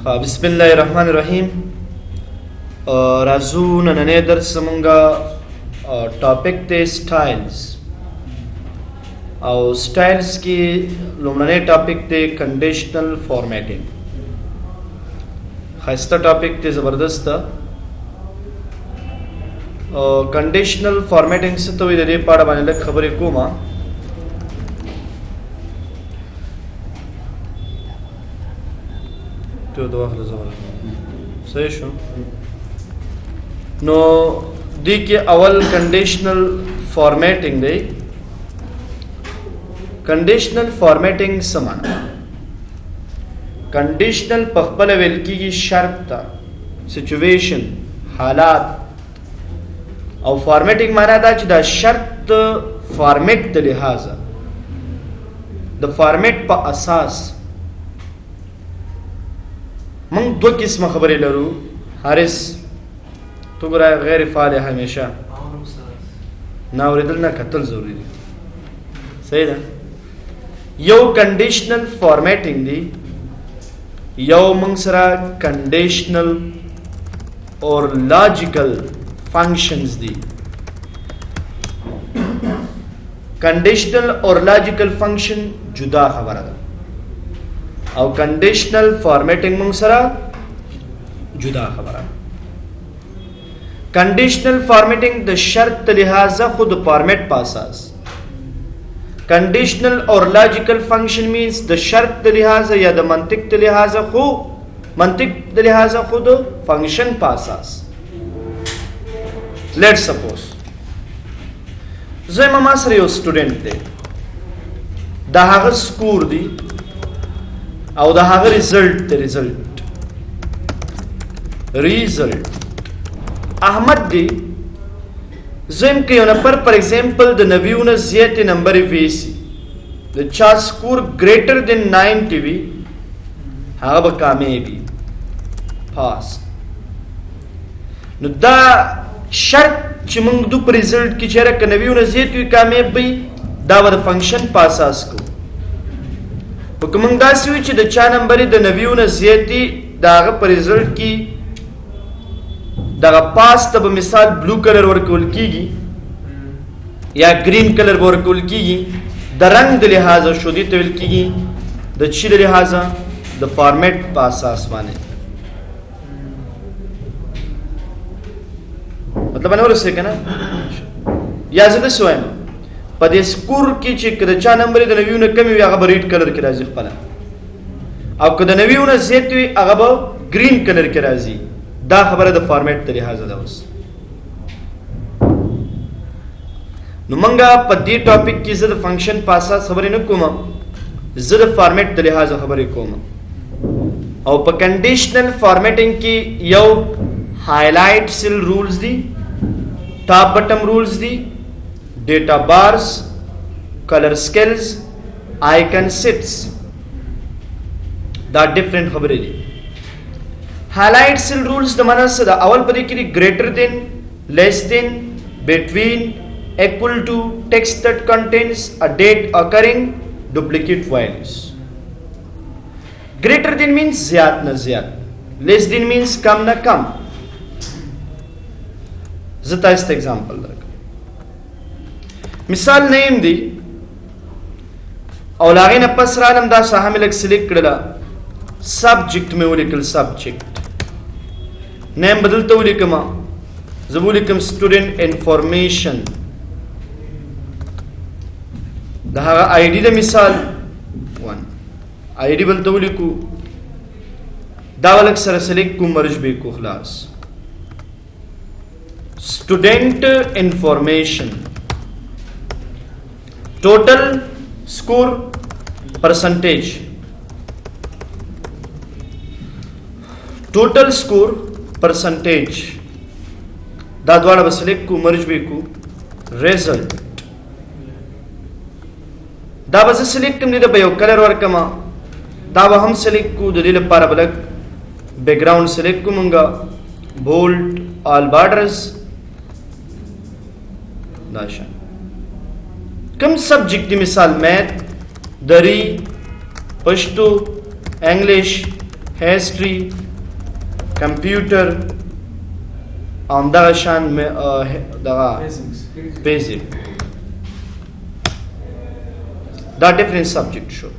बिस्मिल्लाहिर्रहमानिर्रहीम। राजू नन्हे दर्स मंगा टॉपिक ते स्टाइल्स और स्टाइल्स की लुमने टॉपिक ते कंडीशनल फॉर्मेटिंग। खास्ता टॉपिक ते ज़बरदस्त कंडीशनल फॉर्मेटिंग से तो इधर पाड़ा बाने लग खबरें कोमा तो दो सही शो नो दी के अवल कंडीशनल फॉर्मेटिंग दे कंडीशनल फॉर्मेटिंग समाना कंडीशनल पखपल वेलकी की शर्त सिचुएशन हालात और फॉर्मेटिंग माना था दा शर्त फॉर्मेट द लिहाजा द फॉर्मेट पर असास मंग दो किस्म खबरें लरू हारिस तो गुरा गैर फाल है हमेशा ना उरिदल ना कत्ल जरूरी दी सही ना यो कंडीशनल फॉर्मेटिंग दी यो मंगसरा कंडीशनल और लॉजिकल फंक्शंस दी कंडीशनल और लॉजिकल फंक्शन जुदा खबर है और कंडीशनल फॉर्मेटिंग मंगसरा जुदा खबर है। कंडीशनल फॉर्मेटिंग द शर्त लिहाजा खुद फॉर्मेट पासास कंडीशनल और लॉजिकल फंक्शन मीन्स द शर्त लिहाजा या द मंतिक लिहाजा खुद फंक्शन पासास। लेट सपोज जय मामा सर यो स्टूडेंट दे दहाग स्कोर दी और दहाग रिजल्ट अहमद दी ज़िम के पर एग्जांपल द नवीउन ज़ियत नंबर वेसी द चा स्कोर ग्रेटर देन 90 भी हाब कामयाबी पास नु दा शर्त चिमंग दु रिजल्ट की चेहरा के नवीउन ज़ियत की कामयाबी दावर फंक्शन पासास को हुकमंग दासी हुई च द चा नंबर द नवीउन ज़ियती दाग पर रिजल्ट की दागा पास तब मिसाल ब्लू कलर वर्कुल कीगी या ग्रीन कलर वर्कुल कीगी द रंग द लिहाजा शुदी तविल कीगी द चिल लिहाजा द फॉर्मेट पास आसमाने मतलब अनवर से कहना या ज़िद स्वयं पदे स्कोर की चिक द चा नंबर द नवीउन कमी या गब रेड कलर के राजी पला अब कद नवीउन ज़ेतवी अगब ग्रीन कलर के राजी दा खबर द फॉर्मेट द लिहाजा दवस नुमंगा पदी टॉपिक की ज़द फंक्शन पासा खबर न कोमा ज़द फॉर्मेट द लिहाजा खबर कोमा और प कंडीशनल फॉर्मेटिंग की यो हाईलाइट सिल रूल्स दी टॉप बटन रूल्स दी data bars colour scales icon sets दा डिफरेंट खबरें दी हाईलाइट सिल रूल्स द मनस द अवल पदी की greater than less than between equal to text that contains a date occurring duplicate values greater than means ज्यादा न ज्यादा लेस देन मीन्स कम न कम जता इस एग्जांपल मिसाल नेम दी और लागे न पसरानम दा शामिल सिलेक्ट करला सब्जेक्ट में उलिकल सब्जेक्ट नेम बदलते उलिकमा जबुलिकम स्टूडेंट इंफॉर्मेशन दहागा आईडी द मिसाल 1 आईडी बदलते उलिकु दावलक सर सिलेक्ट को मर्ज बे को खलास student information total score percentage total score percentage दादवाड़ा बसलेक को मर्ज बेकू रिजल्ट दाबा से सिलेक्ट कम निदा बयो कलर वर्क कमा दाबा हम सिलेक्ट को दलील पारा बलक बैकग्राउंड सिलेक्ट को मंगा बोल्ड ऑल बॉर्डर्स दाशा कम सब्जेक्ट की मिसाल मैथ दरी पश्तो इंग्लिश हिस्ट्री, कंप्यूटर और दगा शान में दगा बेसिक दा डिफरेंट सब्जेक्ट शो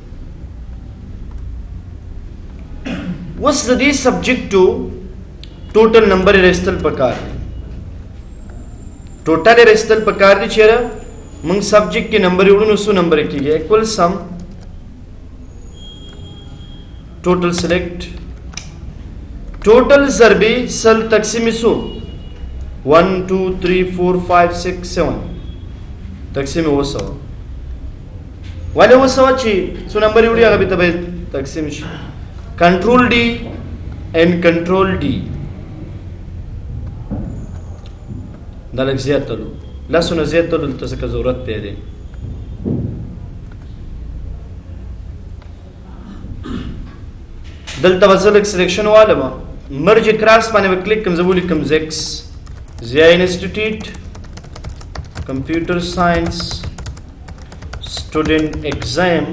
वस दी सब्जेक्ट टू टोटल नंबर रेस्तल पकार टोटल रेस्तल पकार दी चेहरा मंग सब्जेक्ट के नंबर उड़न उसु नंबर की गया equal sum total select total जरबी सल तकसीम सु 1 2 3 4 5 6 7 तकसीम वो सौ वाले वो सौ ची सु नंबर उड़ी अभी तब तकसीम control D and control D दलक ज़ियातलु लसुन ज़ियातलु तसक ज़रूरत दे दे दल तवज़ल सिलेक्शन वाला मा मर्ज क्रॉस पाने पे क्लिक कम ज़बूली कम ज़ेक्स ज़िया institute computer science student exam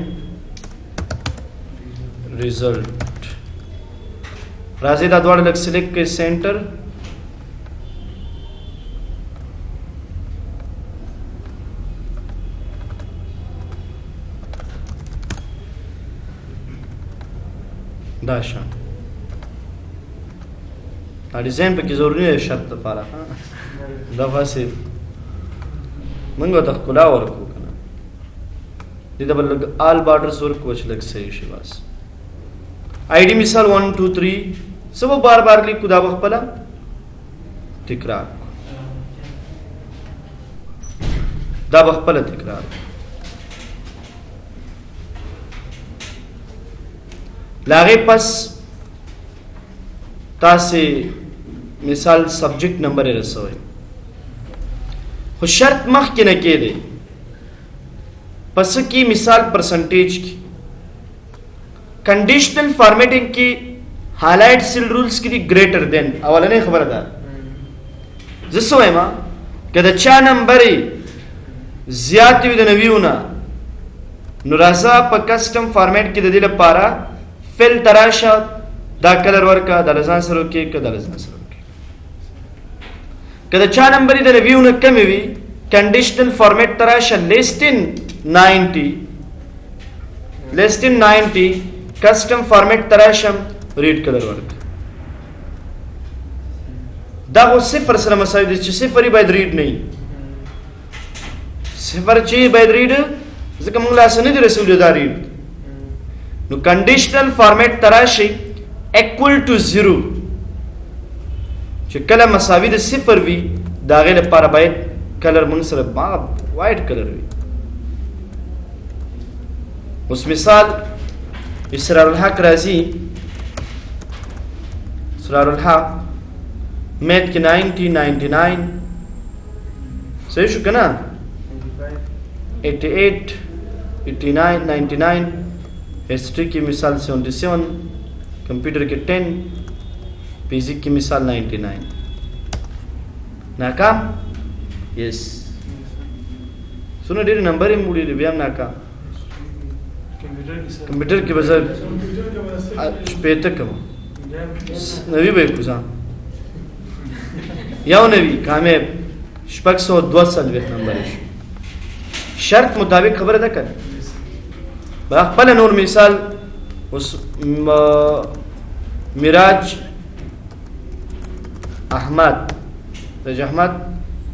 result राज़ेदा द्वारा लग सिलेक्ट के सेंटर दाशा डिजाइन पे की जरूरी है शर्त पारा दफा से मंगो तक खुला और को करना दबल लग आल बॉर्डर्स और कुछ लग सही शिवास आईडी मिसाल 1 2 3 सब बार बार ली खुदा बखपला तकरार दा बखपला तकरार लागे पास तासे मिसाल सब्जेक्ट नंबर रसोई हो शर्त मख के न के दे पस की मिसाल परसेंटेज की कंडीशनल फॉर्मेटिंग की हाईलाइट सिल रूल्स की ग्रेटर देन अवला नहीं खबरदार जिसो है मां कदा चा नंबर ज्यादा विद नवीउना नुराजा प कस्टम फॉर्मेट की दिल पारा फिल तराशा दा कलर वर्का दलजान सरो के दलजान सरो के कदा चा नंबर द रिव्यू न कमी कंडीशनल फॉर्मेट तराशा लेस देन 90 कस्टम फॉर्मेट तराशम रीड कलर वर्क दा वो सिफर सर मसाइल सिफर बाय रीड नहीं सिफर ची बाय रीड जक मंगला सने दे रसूल दा रीड नो कंडीशनल फॉर्मेट तराशी इक्वल टू 0 कलर मसावी द सिफर वी दागे ले पारा बाय कलर मंसर बा वाइट कलर वी उस मिसाल इसरारुल हक राजी इसरारुल हक मैथ के 99 सही शुक्र ना 88 89 99 हिस्ट्री की मिसाल 77 कंप्यूटर के 10 फिजिक्स की मिसाल 99 नाकाम यस सुनो डेरी नंबर ही मुड़ी रिव्याम नाकाम कंप्यूटर के बजाय पेट कम नवी भाई कुछ याव नवी कामे शपक्सो 200 नंबर शर्त मुताबिक खबर अदा कर पहले नूर मिसाल उस मिराज अहमद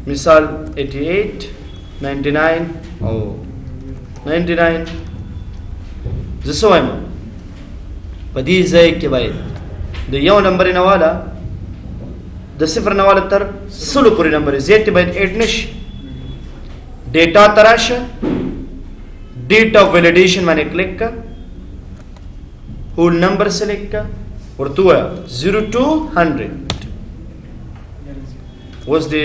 मिसाल 88 99 और 99 जिसो है पदी जय के भाई द यो नंबर नवाला द सिफर नवाला तर सुलु पूरी नंबर जेट बाय 8 निश डेटा तराश डेट ऑफ वैलिडेशन मैंने क्लिक का होल नंबर सेलेक्ट का और तू है 0 to 100 was the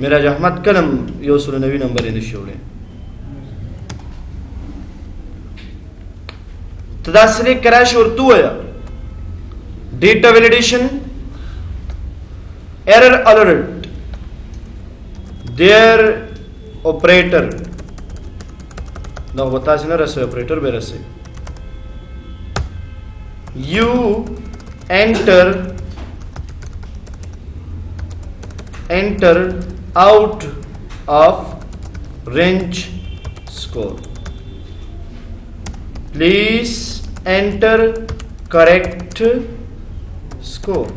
मिराज अहमद कलम यो सुल नवी नंबर इन शोले तदा सेलेक्ट कराश और तू है डेटा वैलिडेशन एरर अलर्ट देयर ऑपरेटर ना बता से ना रसे ऑपरेटर बे रसे you enter out of range score. Please enter correct score.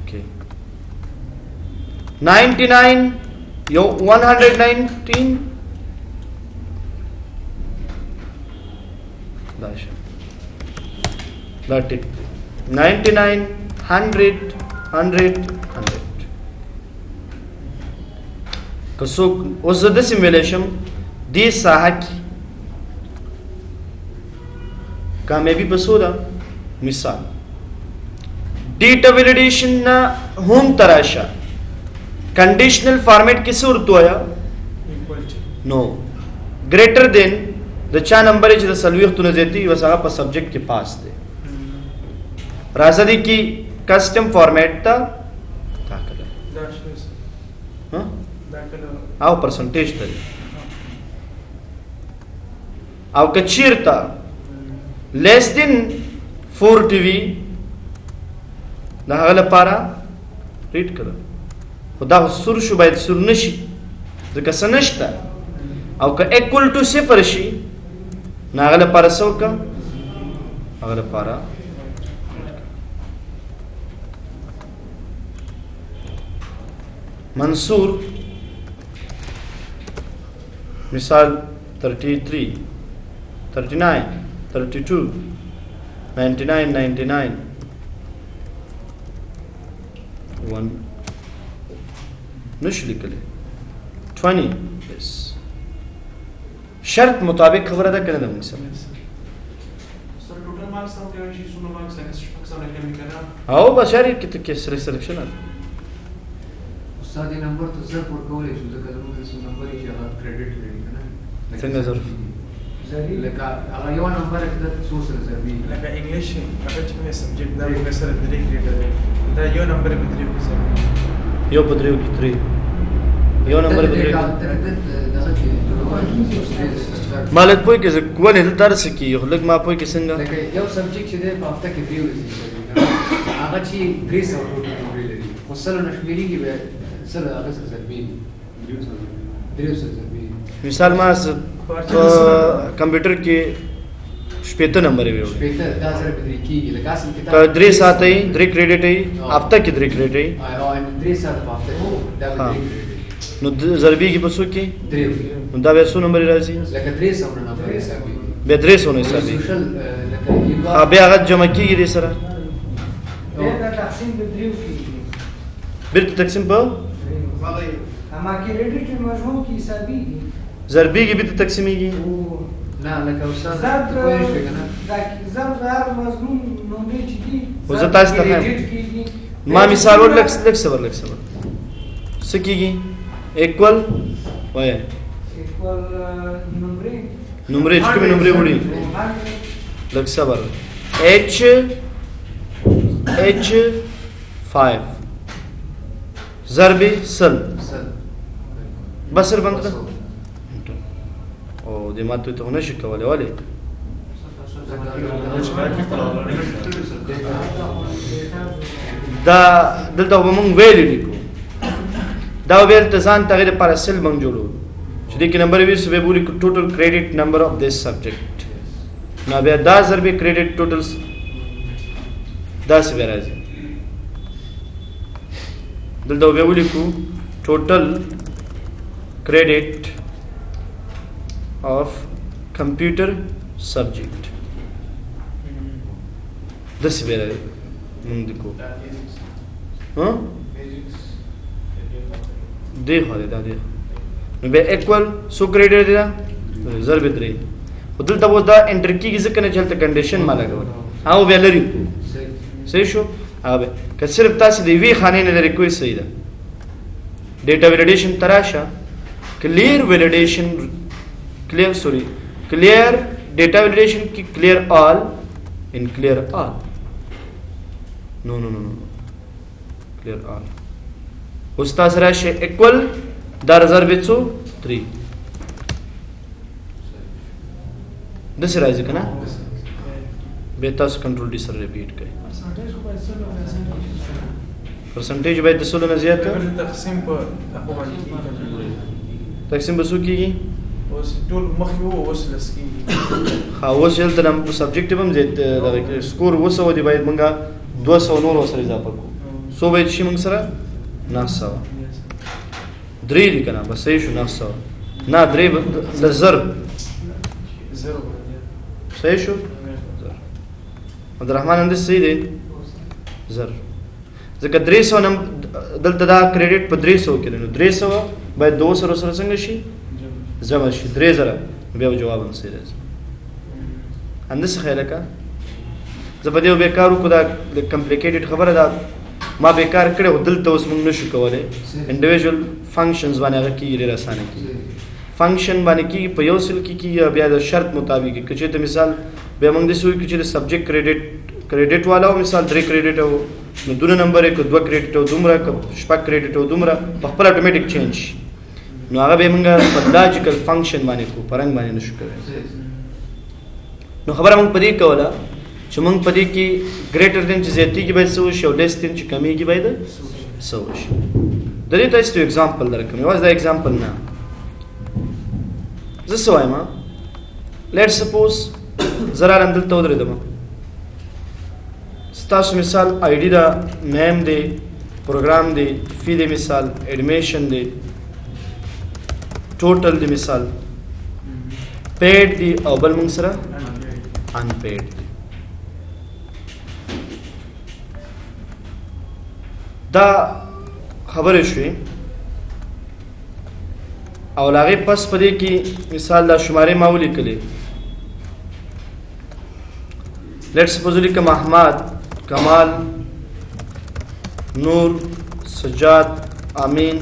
Okay. 99, yo 119. That it. 99, 100, 100. So, was the simulation? This sahaki. कामयाबी बसोदा मिसाल डेटा वैलिडेशन ना होम तराशा कंडीशनल फॉर्मेट किसे उरतो आया नो ग्रेटर देन द चा नंबर इज द सलवियत तुने देती वसा पर सब्जेक्ट के पास दे राजदी की कस्टम फॉर्मेट था हाँ आओ परसेंटेज तरी आओ कचीर था less than 4 TV da hagala para read kara khuda sur shubayt sur nashi zaka sanashta aw ka equal to 0 shi na hagala para sauka hagala para Mansur misal 33 39 32 99 99 1 نش लिखले 20 yes शर्त मुताबिक खबर अदा करना है सर टोटल मार्क्स हम क्या है सुनो मार्क्स है कि करना आओ बशारी कितने सिलेक्शन है उस्ताद नंबर तो सर पर कॉलेज जो कदम से नंबर ही जगह क्रेडिट लेना है संग सर لك على يوم نمبر كده سورس ريزرفي لك انجلش اكيد من سبجكت ده مثلا دريك ده يو نمبر بدري مثلا يو بدري وكتري يو نمبر بدري مالك بوي كذا كون هل درس کی يخلق ما بوي كسنگا لك يو سبجكت ده په هفته کې دیو هغه چې 300 ټوټل لري وصلوا نشميري کې سره هغه ريزرفي 300 ريزرفي مثال ما कंप्यूटर के شپېته نمبر وي شپېته دا سره بدري کیږي لکه اصل کتاب ک 3 ساعت ای 3 کریډټ ای هفته کې 3 کریډټ ای او ان 3 ساعت په هفته کې دا بدري نو ضربي کې پسو کې 3 نو دا به څو نمبر راځي لکه 300 نمبر حسابي به 300 حسابي ها به هغه جمع کیږي دې سره دا تقسیم به دریو کیږي بیرته تقسیم په اما کریډټ مجموع کې حسابي دي ضربي کې به تقسیمېږي نه لکه استاد ضرب کوی شي کنه دا ضرب هر مضمون نومې چې دي زه تاسو ته ما مثال ورلک صبر سکیږي ایکوال وای ایکوال نمبر چې کوم نمبر وړي لک صبر h 5 ضرب سل بسر بند او دې ماته ته نه شي کولای ولی دا دلته موږ ویل لیکو دا ویل ته ځان تغیر پر اصل موږ جوړو چې دې کې نمبر وی سبه بولی ټوټل کریډټ نمبر اف دس سبجیکټ نو بیا دا ضرب کریډټ ټوټلز دا سبه راځي دلته ویل لیکو ټوټل کریډټ of computer subject this where mundiko देखो दे बे इक्वल सो क्रेडिट दे ضرب 3 ودل تبو دا انټر کیږي ځکه نه چلته کنډیشن ما لګول او ویلری صحیح شو اوبه که صرف تاسو دی وی خانه نه لري کوئی صحیح ده ډیټا ویلیډیشن تراشه clear validation clear data validation की clear all in clear all no clear all ustaz rashi equal dar zarbitsu 3 this रायज kana به تاسو کنټرول ډي سره ریپیټ کړئ परसेंटेज को पैसे लो पैसे پرسنټیج باید د سلو نه زیات اگر تقسیم په هغه باندې کیږي تقسیم به څو کېږي اوس ټول مخکې وو اوس لس کیږي ها اوس دلته نم سبجیکټیو هم زیات دغه سکور 200 دی باید مونږه 200 نور سره اضافه کوو سو باید شي مونږ سره 900 درې دي کنه بس یې شو 900 نه درې د ضرب زیرو صحیح شو عبدالرحمن هم صحیح دی ضرب ځکه 300 نم دلته دا کریډټ په 300 کې نو 300 باید 200 سره څنګه شي جمع شي 3000 بیا جواب هم صحیح راځي اندس خیره کا زه په دې بیکارو کو دا کمپلیکیټډ خبره ده ما بیکار کړو دلته اوس موږ نشو کولای انډیویډوال فنکشنز باندې هغه کې ډېر اسانه کی فنکشن باندې کی په یو سل کې بیا د شرط مطابق کې چې مثال به موږ د سوي کې چې سبجیکټ کریډټ والا او مثال 3 کریډټ او نو دونه نمبر یک 2 کریډټ او دومره شپږ کریډټ او دومره په خپل اتوماتیک چینج نو هغه به موږ په لاجیکل فنکشن باندې کو پرنګ باندې نشو کوي نو خبره موږ پدې کوله چې موږ پدې کې ګریټر دین چې زیاتی کې باید سو شي او لیس دین چې کمی کې باید سو شي د دې تاسو ایگزامپل درکوم یو دا ایگزامپل نه زه سوایم لیټ سپوز زرا لندل تو درېدم ستاسو مثال آی ډی دا نیم دی پروګرام دی فی دی مثال ایډمیشن دی ټوټل دی مثال پیډ دی او بل موږ سره ان پیډ دی دا خبره شوې او لاغه پس پدې کې مثال دا شماره ما ولیکلې لیټس سپوز لیکم احمد کمال نور سجاد امین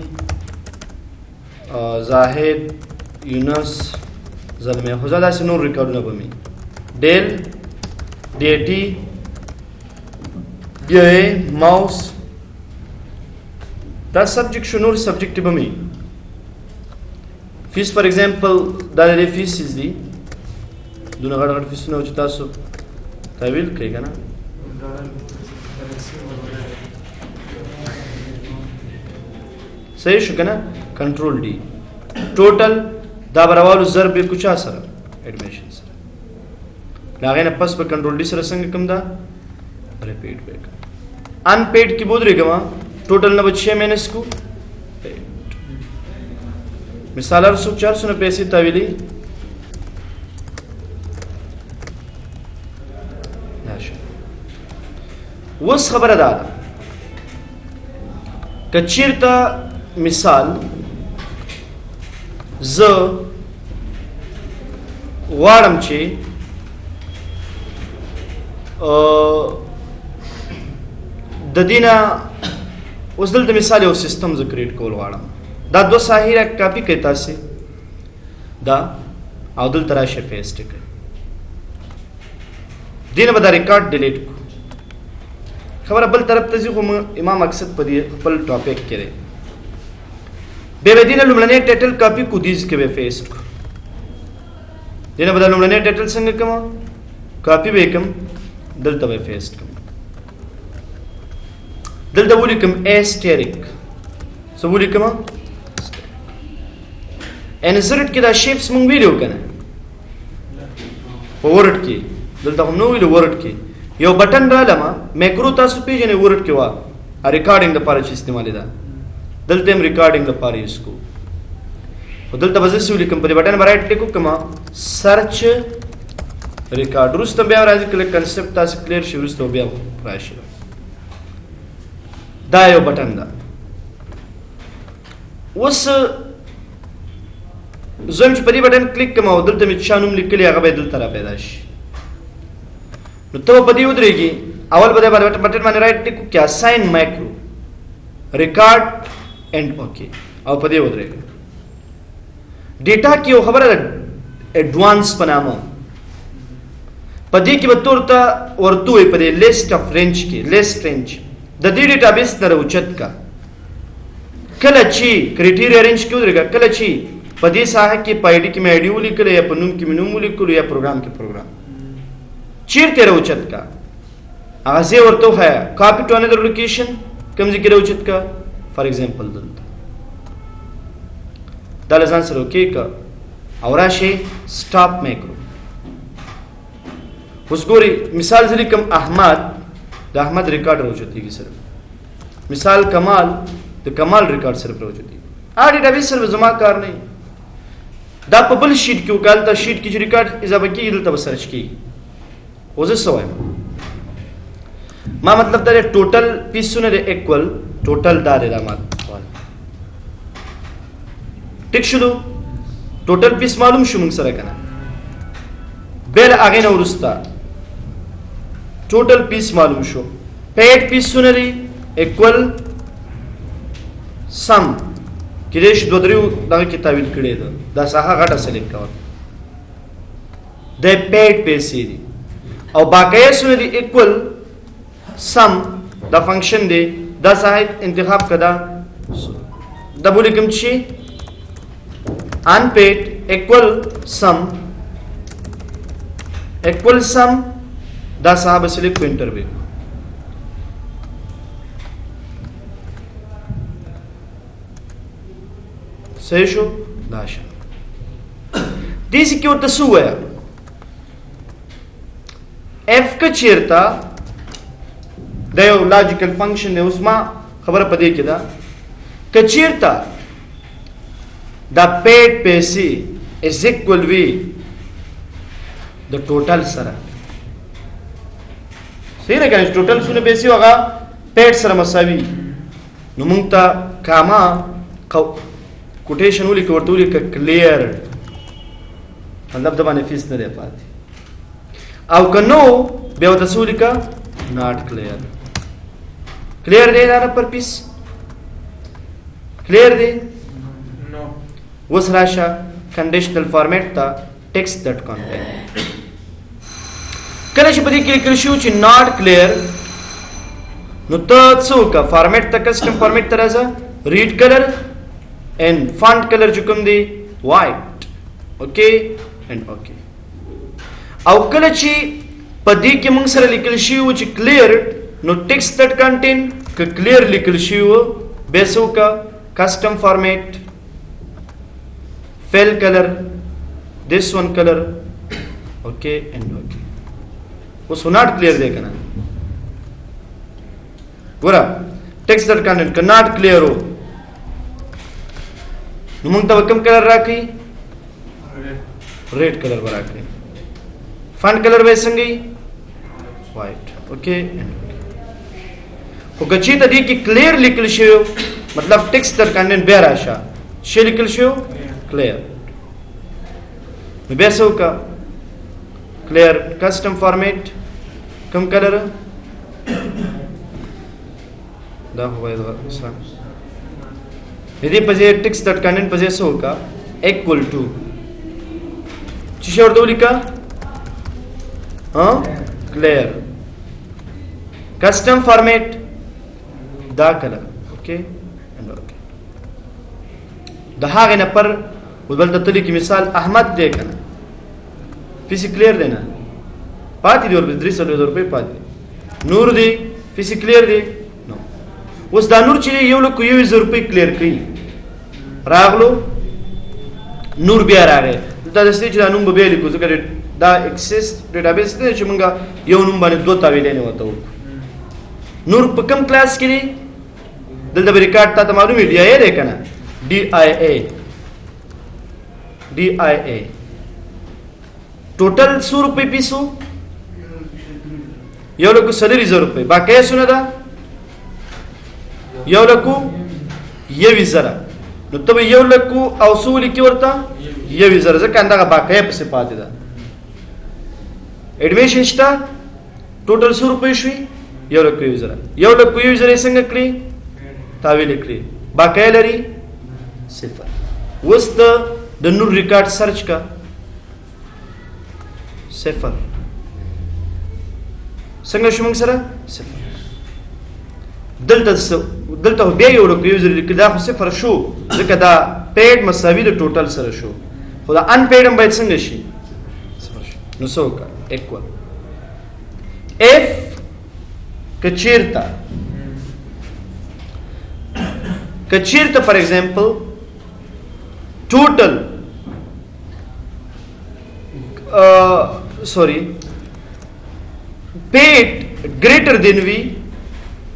زاهد یونس زلمه خو زدا سي نور ریکارډونه به مې ډیل ډی ټي بی ماوس دا سبجیکټ شو نور سبجیکټ به مې فیس فار ایگزامپل دا د فیسز دي دونه غړ غړ فیسونه او چې تاسو تعویل کوي کنه صحیح شو کنه کنټرول डी ټوټل دا برابر ضرب کوچا سره ایډمیشن سره لاغه نه پس په کنټرول डी سره څنګه کم دا ریپیټ بیک ان پیډ کی بود رګما ټوټل نه بچ 6 مینس کو مثال ار 400 پیسې تعویلی وس خبره ده کچیرته مثال ز واړم چې د دینه اوس دلته مثال یو سیستم ز کریټ کول واړم دا دو ساحره کاپی کوي تاسو دا او دلته راشه پیسټ کوي دینه به دا ریکارډ ډیلیټ کو خبره بل طرف ته ځو امام مقصد په دې خپل ټاپک کړي به دینه لمړنۍ ټایټل کاپی کو دیز کې به پیسټ کو دینه بدل لمړنۍ ټایټل څنګه کوم کاپی به کوم دلته به پیسټ کوم دلته ولیکم اسټریک سو ولیکم انسرټ کې دا شیپس مونږ ویډیو کنه په ورډ کې دلته هم نو ویلو ورډ کې یو بٹن را لما میکرو تاسو پیژنې ورډ کې وا ریکارډینګ لپاره چې استعمالي ده دلته هم ریکارډینګ لپاره یوز کو او دلته وځي چې لیکم په بٹن برایټ ټیک وکما سرچ ریکارډ روسته بیا راځي کله کنسپټ تاسو کلیر شي روسته بیا راشي دا یو بٹن ده اوس زم چې په دې بٹن کلیک کوم او دلته مې شانوم لیکلی هغه به دلته را پیدا شي نو ته په دې ودرېږي اول به بٹن باندې رائټ ټیک کې اساین مایکرو ریکارډ اینڈ اوکے او په دې ودرېږي ډیټا کې یو خبره ایڈوانس پنامو په دې کې به تورته ورته په دې لیست اف رینج کې لیست رینج د دې ډیټابیس نه اوچت کا کله چې کرایټیریا رینج کې ودرېږي کله چې په دې ساحه کې پایډي کې مې آی ډي ولیکل یا په نوم کې مې نوم ولیکل یا پروګرام کې پروګرام چیرته راوچت کا هغه زه ورته وخایا کاپی ټو انذر لوکیشن کوم ځای کې راوچت کا فار ایگزامپل دلته دا لزان سره وکي کا او راشي سټاپ میکرو اوس ګوري مثال ځلی کوم احمد د احمد ریکارډ راوچتيږي سره مثال کمال د کمال ریکارډ سره راوچتي ا ډیټابیس سره زما کار نه دا په بل شیټ کې وکالتا شیټ کې چې ریکارډ اضافه کیږي دلته سرچ کیږي اوس څه وایم ما مطلب دا ټوټل پیسونه د ایکوال ټوټل دا د مال ټیک شلو ټوټل پیس معلوم شو موږ سره کنه بل هغه نو ورستا ټوټل پیس معلوم شو پیډ پیسونه دی ایکوال سم کېدې شي دوه دریو دغه کتابیل کړي دا ساحه غټه سلیکټ کړه د پیډ پیسې دي او باقی سونه دی ایکوال سم دا فنکشن دی دا ساحه انتخاب کړه دا بولی کوم شي unpaid equal sum دا صاحب سلیکٹ کو انٹرویو صحیح شو داشا دیسی کیوں تسو ہے ایف کا چیرتا دیو لاجیکل فنکشن ہے اس ما خبر پدے کی دا کچیرتا the paid پیسې is equal with the total سره صحیح نه کنه ټوټل سونه پیسې هغه paid سره مساوي نو موږ ته کاما کوټیشن ولیکو ورته ولیکو کلیر مطلب د باندې فیس نه دی پاتې او کنو بیا ورته څه ولیکو not clear clear دی دا پر پیس clear دی وس راشه کنډیشنل فارمیټ ته ټیکسټ ډاټ کنټین کله چې په دې کې لیکل شو چې ناٹ کلیر نو ته څوک فارمیټ ته کسٹم فارمیټ ته راځه ریډ کلر اینڈ فونټ کلر چې کوم دی وایټ اوکے اینڈ اوکے او کله چې په دې کې موږ سره لیکل شي چې کلیر نو ټیکسټ ډاټ کنټین ک کلیر لیکل شي به څوک کسٹم فارمیټ fill color this one color okay and okay was not clear de kana gora text that content cannot clear ho nu mung ta kam color rakhi red color rakhi font color vesangi white okay and okay ko gachi ta di ki clear likhl shayo matlab text that content be rasha she likhl shayo clear बेसो का clear custom format कम कलर दा हुआ दूसरा यदि पजे text dot content पजे सो का equal to चिशोर दो लिखा हाँ clear custom format दा कलर ओके एंड ओके दहा गना पर बल तली की मिसाल अहमद दे कना फिसी क्लियर देना पाती दी और 300 रुपए पाती नूर दे फिसी क्लियर दे नो उस दा नूर चले यो लोग को 20 रुपए क्लियर कई रागलो नूर बिया रागे दा दस्ती च नूम बे लिखो जकर दा एक्सेस डेटाबेस ने च मंगा यो नूम बाने दो तावे लेने होता हो नूर कम क्लास के लिए दल द रिकॉर्ड ता मालूम है DIA दे कना DIA टोटल 100 रुपए पीसो यो लोग सैलरी 100 रुपए बाकी सुना था यो लोग ये विजरा नो तब यो लोग औसूली की वरता ये विजरा जब कंधा का बाकी पैसे पाते था एडमिशन स्टा टोटल 100 रुपए शुई यो लोग को विजरा संग क्ली तावील क्ली बाकी लरी सिफर वस्त द नूर रिकॉर्ड सर्च का सिफर संग शुमंग सरा सिफर دلته بیا یو لکه یوزر لیکل دا خو صفر شو ځکه دا پیډ مساوي د ټوټل سره شو خو دا ان پیډ هم باید څنګه شي صفر شي نو څه وکړه ایکوال if kachirta for example total paid greater than V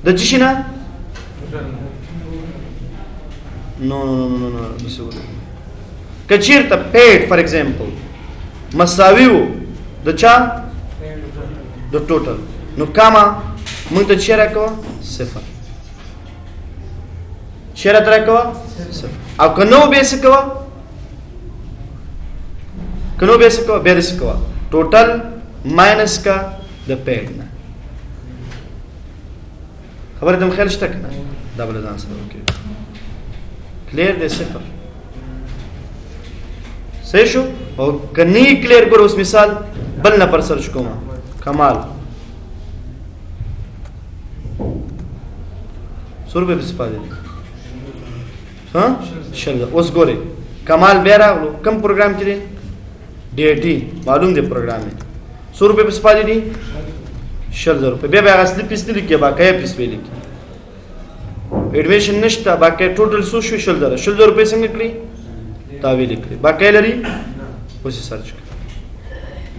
the chishina no kachirta paid for example masaviu the cha the total no kama mun ta chera ko sifar chera tra ko sifar au kano basic ko total minus ka the paid na خبر دم خیال شتا کنه دبل آنسر اوکی क्लियर दे सिफर सही शो और कनी क्लियर करो उस मिसाल बल ना पर सर्च को कमाल 100 रुपए पिसपा दे हाँ चल उस गोरे कमाल बेरा लो कम प्रोग्राम के डेटी मालूम दे प्रोग्राम में 100 रुपए पिसपा दे 100 रुपए बे असली पिस नहीं लिखे बाकी पिस पे लिखे एडमिशन नष्टा बाकी टोटल सोशल 100 रुपए संग निकली तावी लिखली बाकी लरी उसे सर्च कर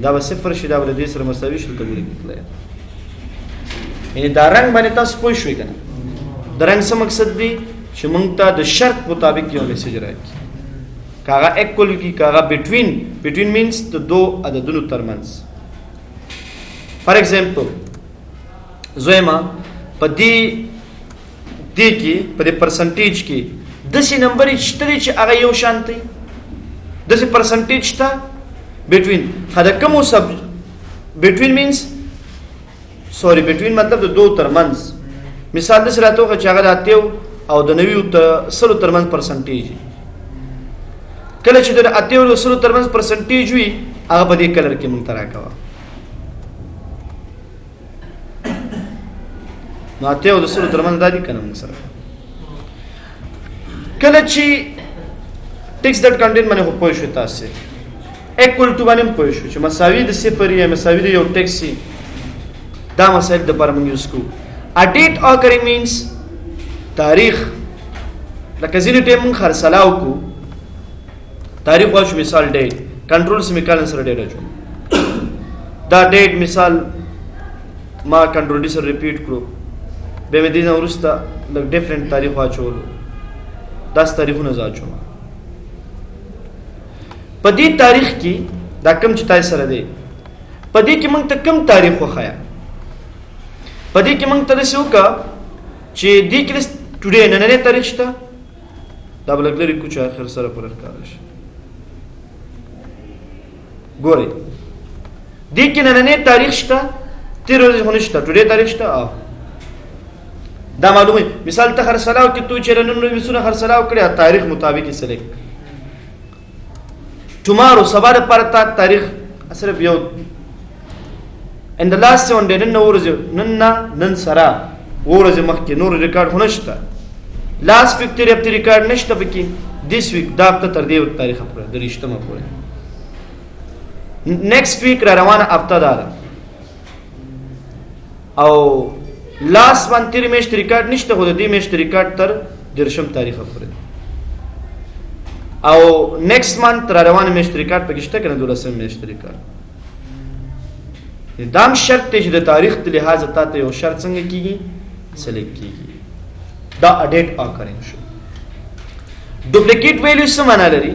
دا صفر شي دا ول دې سره مساوي شل کبیر کړل یعنی دا رنگ باندې تاسو پوه شئ کنه دا رنگ څه مقصد دی چې مونږ ته د شرط مطابق یو میسج راکړي کاغه اکول کی کاغه between means د دو عددونو ترمنځ فار ایگزامپل زویما په دې کې په دې پرسنټیج کې د سی نمبر چې هغه یو شانتي د سی پرسنټیج تا between هدا کوم سب between means between مطلب د دو ترمنځ مثال د سره ته چې هغه راتیو او د نویو ته سلو ترمنځ پرسنټیج کله چې د اتیو او سلو ترمنځ پرسنټیج وي هغه په دې کلر کې مونږ ترا کاوه نو اتیو د سلو ترمنځ دادی کنه مونږ سره کله چې ټیکس ډټ کنټینټ باندې هو پوه شو تاسو equal to باندې پوه شو چې مساوي د صفر یا مساوي د یو ټیکسي دا مسائل د پر موږ یوز کو a date occurring means تاریخ لکه ځینې ټیم موږ خرڅلاو کو تاریخ واښو مثال ډیټ کنټرول سیمیکالن سره ډیټ راځو دا ډیټ مثال ما کنټرول ډی سره ریپیټ کړو به مې دې نه ورسته لکه ډیفرنٹ تاریخ واچول 10 تاریخونه ځاچو په دې تاریخ کې دا کم چې تاسو سره دی په دې کې موږ ته کم تاریخ وخایا په دې کې موږ ته څه وکړه چې دې کې ټوډے نن نه تاریخ شته دا بل لري کوچ اخر سره پر کار شي ګورئ دې کې نن نه تاریخ شته تیر ورځ هونه شته ټوډے تاریخ شته دا معلومه مثال ته هر سلاو کې تو چې نن نو وسونه هر سلاو کړی تاریخ مطابق سلیکټ tomorrow سبا د پرتا تاریخ اثر بیو and the last one day نن سرا ورځ مخکې نور ریکارډ هنشته last week تیرې په ریکارډ نشته پکې this week دا په تر دې تاریخ پورې د رښتما پورې next week را روانه هفته ده او last one تیرې میاشت ریکارډ نشته خو د دې میاشت ریکارډ تر درشم تاریخ پورې او next month را روانه میاشت ریکارډ پکې شته کنه 12 میاشت ریکارډ دام شرط چې د تاریخ د لحاظ ته یو شرط څنګه کیږي سلیکټ کیږي دا اډیټ اکرینګ شو ډوپلیکیټ ویلیوز څه معنا لري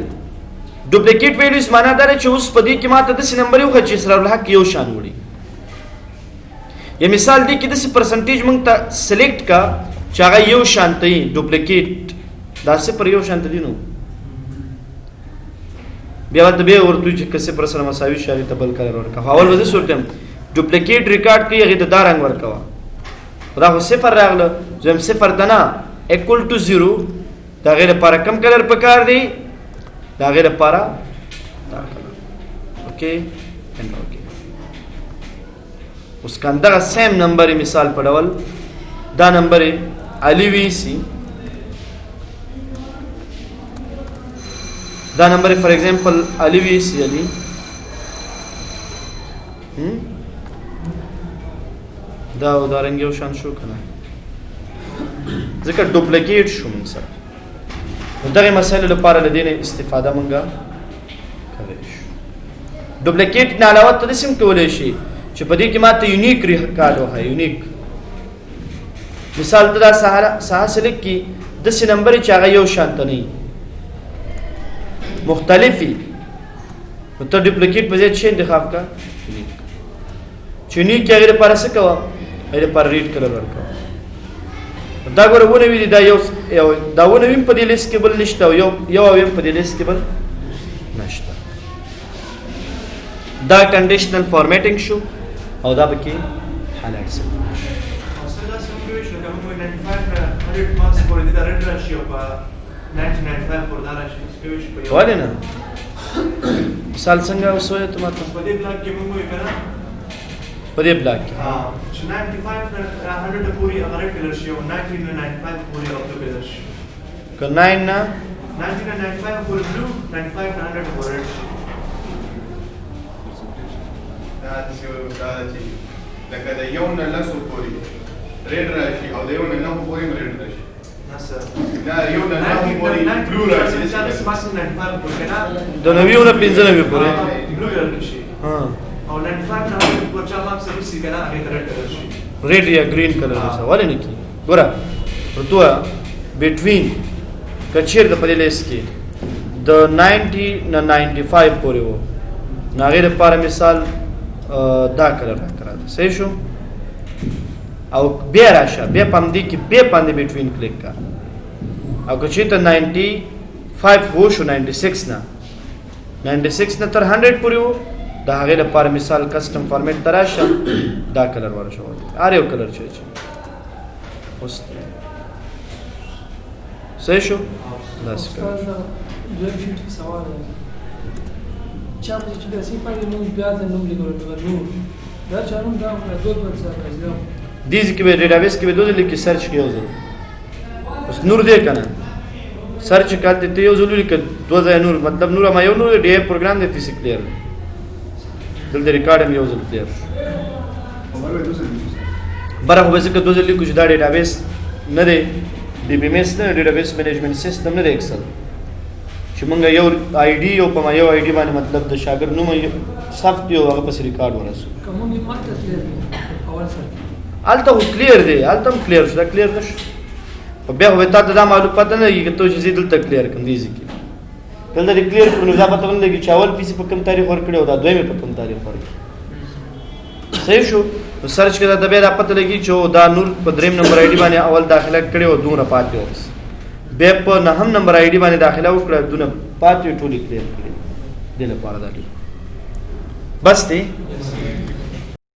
ډوپلیکیټ ویلیوز معنا دا چې اوس په دې کې ماته د نمبر یو خچ سره الحق یو شان وړي یا مثال دی کې د پرسنټیج مونږ ته سلیکټ کا چې هغه یو شان ته ډوپلیکیټ دا څه پر یو شان ته دي نو بیا د به ورته چې کسه پر سره مساوي شاري تبل کړه ورکا اول وځي سورتم ډوپلیکیټ ریکارډ کې هغه د دارنګ ورکوا دا خو صفر راغله زم صفر دنا equal to 0 دا غیر لپاره کم کلر پکار دی دا غیر لپاره دا کلر اوکے اینڈ اوکے اوس کنده سیم نمبر مثال پډول دا نمبر علی وی سی دا نمبر فار ایگزامپل علی وی سی علی دا او دا رنګ یو شان شو کنه ځکه ډوپلیکیټ شو موږ سره دغه مسایل لپاره لدینه استفاده مونږه کوي شو ډوپلیکیټ نه علاوه ته سم کولای شي چې په دې کې ماته یونیک ریکارډ وه یونیک مثال دا ساحه کې د سې نمبر چې هغه یو شان ته نه مختلفي نو ته ډوپلیکیټ په ځای چې انتخاب کا یونیک هغه لپاره څه کوه هغه لپاره ریډ کلر ورکوه دا ګوره ونه وی دا یو دا ونه ویم په دې لیست کې بل نشته او یو ویم په دې لیست کې بل نشته دا کنډیشنل فارمیټینګ شو او دا پکې حالات سره اصل دا څنګه شو کوم 95 100 مارکس پورې دا رد راشي او په 1995 پورې دا راشي سپیش په وله نه مثال څنګه وسوي ته ماته په دې بلاک کې موږ وکړه په دې بلاک کې ها 95 100 پورې هغه کلر شي او 1995 پورې او کلر شي که 9 نه 1995 پورې بلو 95 100 پورې شي دا چې لکه د یو نه لسو پورې ریډ راشي او د یو نه نهو پورې ریډ راشي دا یو نه نهو پورې بلو راشي د 90 نه 95 پورې بلو کلر شي ها او 95 نه ورچا ماکس رسي کنه هغه کلر شي ریډ یا گرین کلر وسه ولې نه کی ګوره ورته بټوین کچیر د په لیست کې د 90 نه 95 پورې وو ناغه لپاره مثال دا کلر راکړه صحیح شو او بیا راشه بیا پم دي کې بیا باندې بټوین کلیک کا او کچې ته 95 وو شو 96 نه 96 نه تر 100 پورې وو دا هغه لپاره مثال کسٹم فارمیټ تراشه دا کلر ورشو اره یو کلر چي اوس صحیح شو دا څنګه دوی چې سوال چا په چې د سی پای نو بیا د نوم لیکلو نو دا چانو دا دوه څه راځي دیز کې به ډیټابیس کې به دوه لیکي سرچ کیږي اوس نور دې کنه سرچ کاته ته یو ضروري ک دوه ځای نور مطلب نور ما یو نور ډی پروګرام د فزیک کلیر دلته ریکارډ هم یو ځل کلیر بره خو به څه دوه ځل لیکو چې دا ډیټابیس نه دی ډی بی ایس نه ډیټابیس مینجمنت سیستم نه دی ایکسل چې مونږ یو آی ډي او په یو آی ډي باندې مطلب د شاګرد نوم ثبت یو هغه پس ریکارډ ورسو کومه ماته کلیر اول سره الته کلیر دی الته کلیر شو دا کلیر نشو په بیا هو ته دا معلومات پته نه یي ته چې زیدل ته کلیر کوم دی ځکه کله دا کلیر کړو دا پته نه لګي چاول پیسې په کوم تاریخ ور کړو دا دویمه په کوم تاریخ ور کړو صحیح شو سرچ کړه دا به پته لګي چې دا نور په دریم نمبر آی ډي باندې اول داخله کړو دوه پاتې اوس به په نهم نمبر آی ډي باندې داخله وکړه دونه پاتې ټولې کلیر کړې دله پاره دا بس دی